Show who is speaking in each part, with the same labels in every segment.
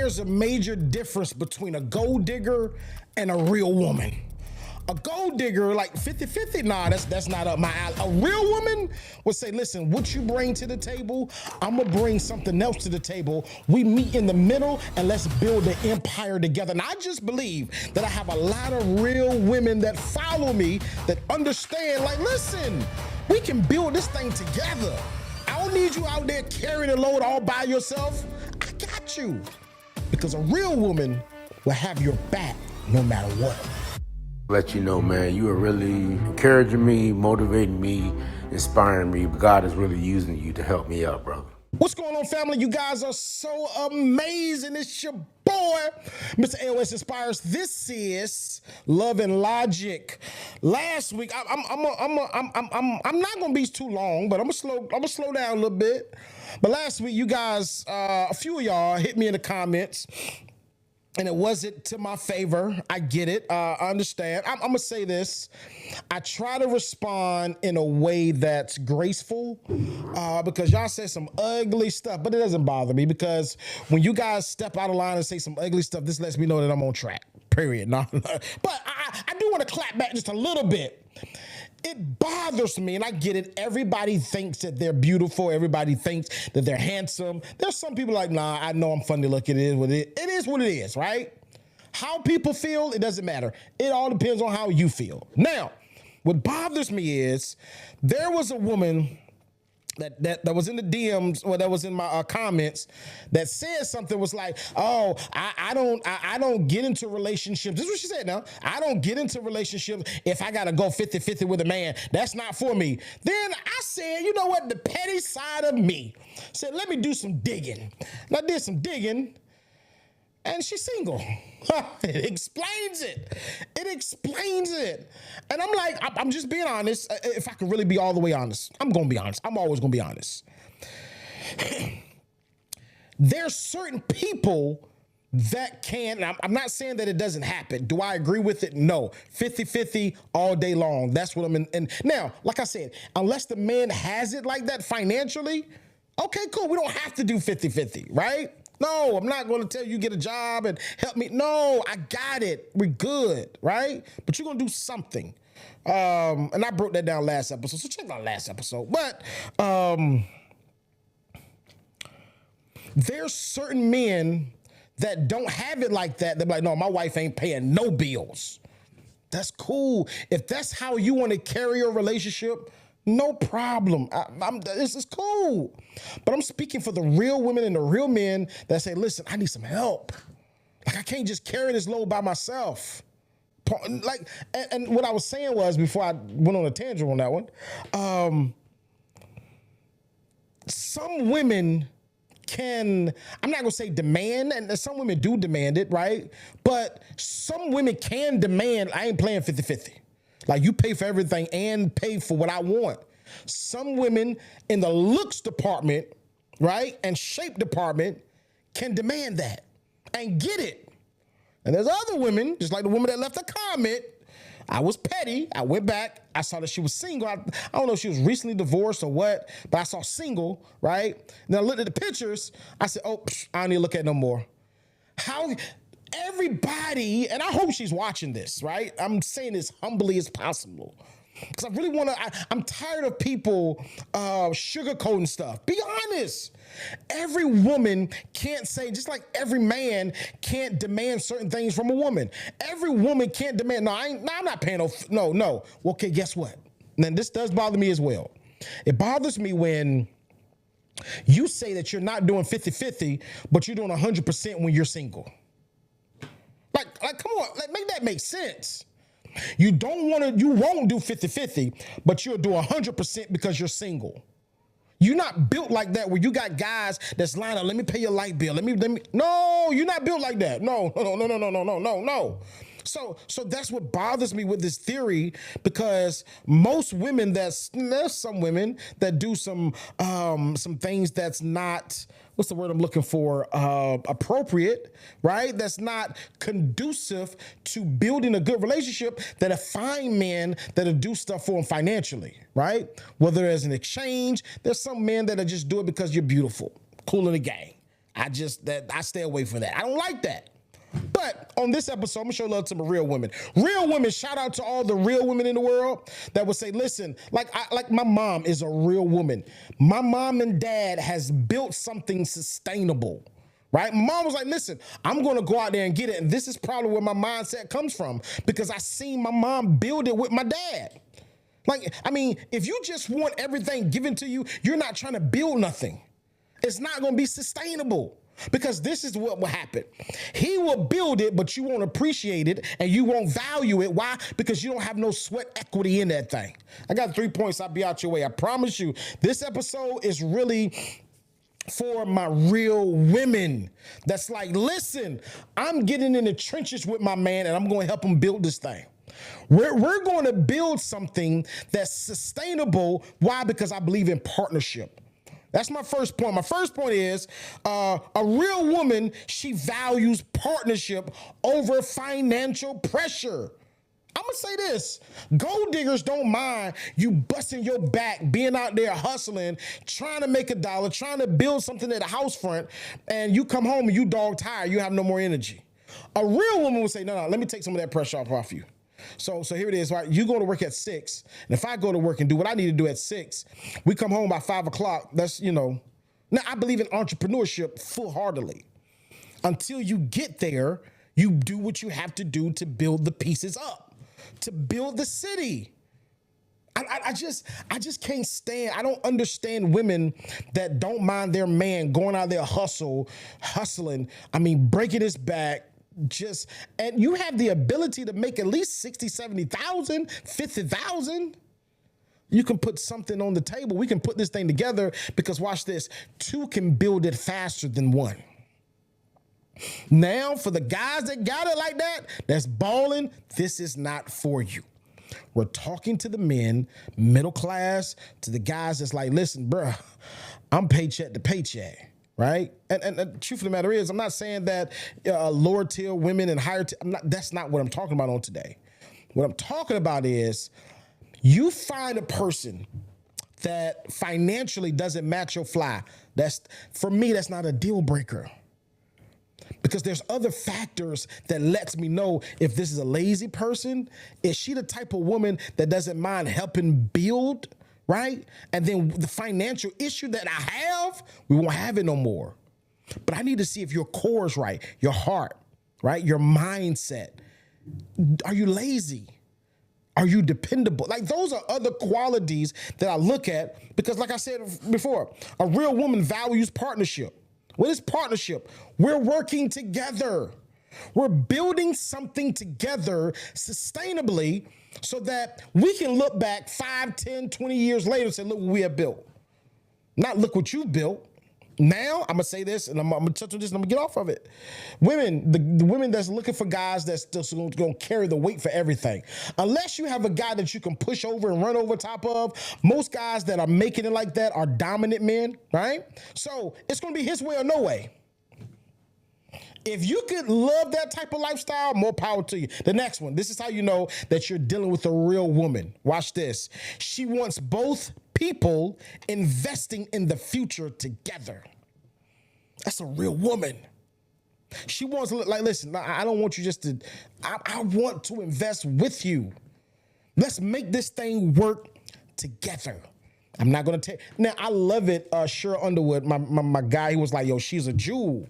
Speaker 1: there's a major difference between a gold digger and a real woman. A gold digger, like 50-50, nah, that's not up my alley. A real woman would say, listen, what you bring to the table, I'm gonna bring something else to the table. We meet in the middle and let's build an empire together. And I just believe that I have a lot of real women that follow me that understand, like, listen, we can build this thing together. I don't need you out there carrying the load all by yourself. I got you. Because a real woman will have your back no matter what.
Speaker 2: Let you know, man, you are really encouraging me, motivating me, inspiring me. God is really using you to help me out, brother.
Speaker 1: What's going on, family? You guys are so amazing. It's your boy, Mr. AOS Inspires. This is Love and Logic. Last week, I'm not gonna be too long, but I'm gonna slow down a little bit. But last week, you guys, a few of y'all hit me in the comments. And it wasn't to my favor. I get it. I understand. I'm going to say this. I try to respond in a way that's graceful because y'all said some ugly stuff, but it doesn't bother me because when you guys step out of line and say some ugly stuff, this lets me know that I'm on track, period. No, but I do want to clap back just a little bit. It bothers me, and I get it. Everybody thinks that they're beautiful. Everybody thinks that they're handsome. There's some people like, nah, I know I'm funny looking. It is what it is, right? How people feel, it doesn't matter. It all depends on how you feel. Now, what bothers me is there was a woman that was in the DMs, or that was in my comments, that said something was like, oh, I don't get into relationships. This is what she said now. I don't get into relationships if I got to go 50-50 with a man. That's not for me. Then I said, you know what? The petty side of me said, let me do some digging. And I did some digging. And she's single. It explains it. It explains it. And I'm like, I'm just being honest. If I can really be all the way honest, I'm going to be honest. I'm always going to be honest. There's certain people that can, and I'm not saying that it doesn't happen. Do I agree with it? No. 50-50 all day long. That's what I'm in. And now, like I said, unless the man has it like that financially, okay, cool. We don't have to do 50-50, right? No, I'm not going to tell you get a job and help me. No, I got it. We're good, right? But you're going to do something. And I broke that down last episode, so check out last episode. But there's certain men that don't have it like that. They're like, no, my wife ain't paying no bills. That's cool. If that's how you want to carry your relationship, no problem. This is cool. But I'm speaking for the real women and the real men that say, listen, I need some help. Like, I can't just carry this load by myself. Like, and what I was saying was, before I went on a tangent on that one, some women can, I'm not gonna say demand, and some women do demand it, right? But some women can demand, I ain't playing 50-50. Like, you pay for everything and pay for what I want. Some women in the looks department, right, and shape department can demand that and get it. And there's other women, just like the woman that left a comment. I was petty. I went back. I saw that she was single. I don't know if she was recently divorced or what, but I saw single, right? And then I looked at the pictures. I said, oh, I don't need to look at no more. How... Everybody, and I hope she's watching this, right? I'm saying as humbly as possible. Because I really want to, I'm tired of people sugarcoating stuff. Be honest. Every woman can't say, just like every man can't demand certain things from a woman. Every woman can't demand, I'm not paying no. Well, okay, guess what? And this does bother me as well. It bothers me when you say that you're not doing 50-50, but you're doing 100% when you're single. Like, come on, make that make sense. You won't do 50-50, but you'll do 100% because you're single. You're not built like that where you got guys that's lined up, let me pay your light bill. No, you're not built like that. No. So that's what bothers me with this theory, because most women, there's some women that do some things that's not, what's the word I'm looking for? Appropriate, right? That's not conducive to building a good relationship, that find men that'll do stuff for them financially, right? Whether there's an exchange, there's some men that'll just do it because you're beautiful, cool in the gang. I stay away from that. I don't like that. But on this episode, I'm gonna show love to some real women. Real women, shout out to all the real women in the world that would say, listen, like my mom is a real woman. My mom and dad has built something sustainable. Right? My mom was like, listen, I'm going to go out there and get it. And this is probably where my mindset comes from because I seen my mom build it with my dad. Like, I mean, if you just want everything given to you, you're not trying to build nothing. It's not going to be sustainable because this is what will happen. He will build it, but you won't appreciate it and you won't value it. Why? Because you don't have no sweat equity in that thing. I got 3 points. I'll be out your way. I promise you, this episode is really for my real women that's like, listen, I'm getting in the trenches with my man and I'm going to help him build this thing. We're going to build something that's sustainable. Why? Because I believe in partnership. That's my first point. My first point is a real woman, she values partnership over financial pressure. I'm going to say this. Gold diggers don't mind you busting your back, being out there hustling, trying to make a dollar, trying to build something at the house front, and you come home and you dog tired, you have no more energy. A real woman would say, no, let me take some of that pressure off you. So here it is, right? You go to work at 6, and if I go to work and do what I need to do at 6, we come home by 5 o'clock. That's, Now, I believe in entrepreneurship full-heartedly. Until you get there, you do what you have to do to build the pieces up. To build the city. I just can't stand. I don't understand women that don't mind their man going out there hustling. I mean, breaking his back. And you have the ability to make at least 60, 70,000, 50,000. You can put something on the table. We can put this thing together because watch this. 2 can build it faster than 1. Now, for the guys that got it like that, that's balling, this is not for you. We're talking to the men, middle class, to the guys that's like, listen, bruh, I'm paycheck to paycheck, right? And the truth of the matter is, I'm not saying that lower tier women and higher tier, that's not what I'm talking about on today. What I'm talking about is you find a person that financially doesn't match your fly. For me, that's not a deal breaker. Because there's other factors that lets me know if this is a lazy person. Is she the type of woman that doesn't mind helping build, right? And then the financial issue that I have, we won't have it no more. But I need to see if your core is right, your heart, right? Your mindset. Are you lazy? Are you dependable? Like those are other qualities that I look at because like I said before, a real woman values partnership. What is partnership? We're working together. We're building something together sustainably so that we can look back 5, 10, 20 years later and say, look what we have built. Not look what you built. Now, I'm going to say this, and I'm going to touch on this, and I'm going to get off of it. Women, the women that's looking for guys that's just going to carry the weight for everything. Unless you have a guy that you can push over and run over top of, most guys that are making it like that are dominant men, right? So it's going to be his way or no way. If you could love that type of lifestyle, more power to you. The next one, this is how you know that you're dealing with a real woman. Watch this. She wants both people investing in the future together. That's a real woman. She wants to like, listen, I don't want you just to, I want to invest with you. Let's make this thing work together. I'm not going to take, now I love it. Cheryl Underwood, my guy, he was like, yo, she's a jewel.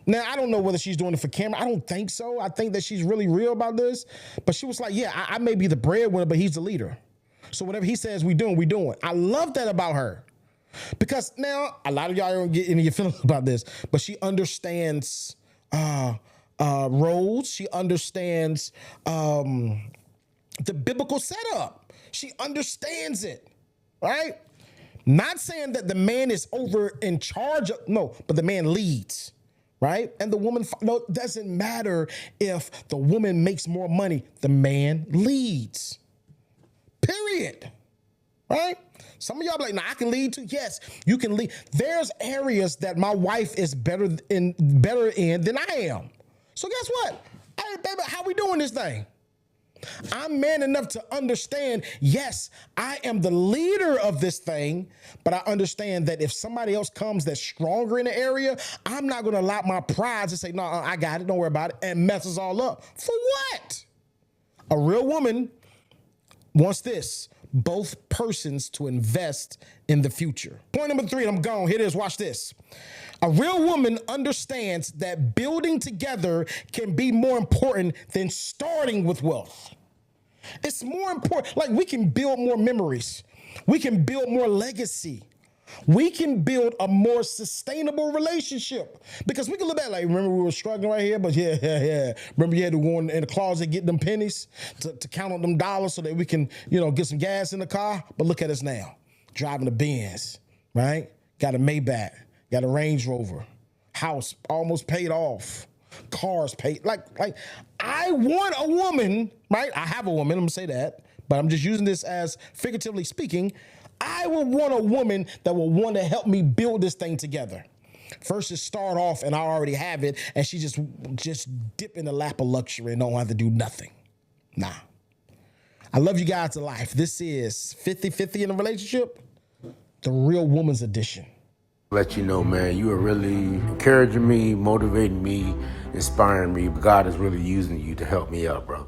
Speaker 1: Now, I don't know whether she's doing it for camera. I don't think so. I think that she's really real about this. But she was like, yeah, I may be the breadwinner, but he's the leader. So whatever he says we doing, we doing. I love that about her. Because now, a lot of y'all don't get any of your feelings about this, but she understands roles. She understands the biblical setup. She understands it, right? Not saying that the man is over in charge of, no, but the man leads. Right? And the woman, no, it doesn't matter if the woman makes more money, the man leads. Period. Right? Some of y'all be like, nah, I can lead too. Yes, you can lead. There's areas that my wife is better in than I am. So guess what? Hey, baby, how we doing this thing? I'm man enough to understand, yes, I am the leader of this thing, but I understand that if somebody else comes that's stronger in the area, I'm not going to allow my pride to say, no, I got it, don't worry about it, and mess us all up. For what? A real woman wants this, both persons to invest in the future. Point number 3, I'm gone. Here it is. Watch this. A real woman understands that building together can be more important than starting with wealth. It's more important. Like, we can build more memories. We can build more legacy. We can build a more sustainable relationship, because we can look back like, remember we were struggling right here, but yeah. Remember you had to go in the closet, get them pennies to count on them dollars so that we can, get some gas in the car. But look at us now, driving a Benz, right? Got a Maybach, got a Range Rover, house almost paid off, cars paid. Like I want a woman, right? I have a woman, I'm gonna say that, but I'm just using this as figuratively speaking. I would want a woman that will want to help me build this thing together. Versus start off and I already have it, and she just dip in the lap of luxury and don't have to do nothing. Nah. I love you guys to life. This is 50-50 in a relationship, the real woman's edition.
Speaker 2: Let you know, man, you are really encouraging me, motivating me, inspiring me. God is really using you to help me out, brother.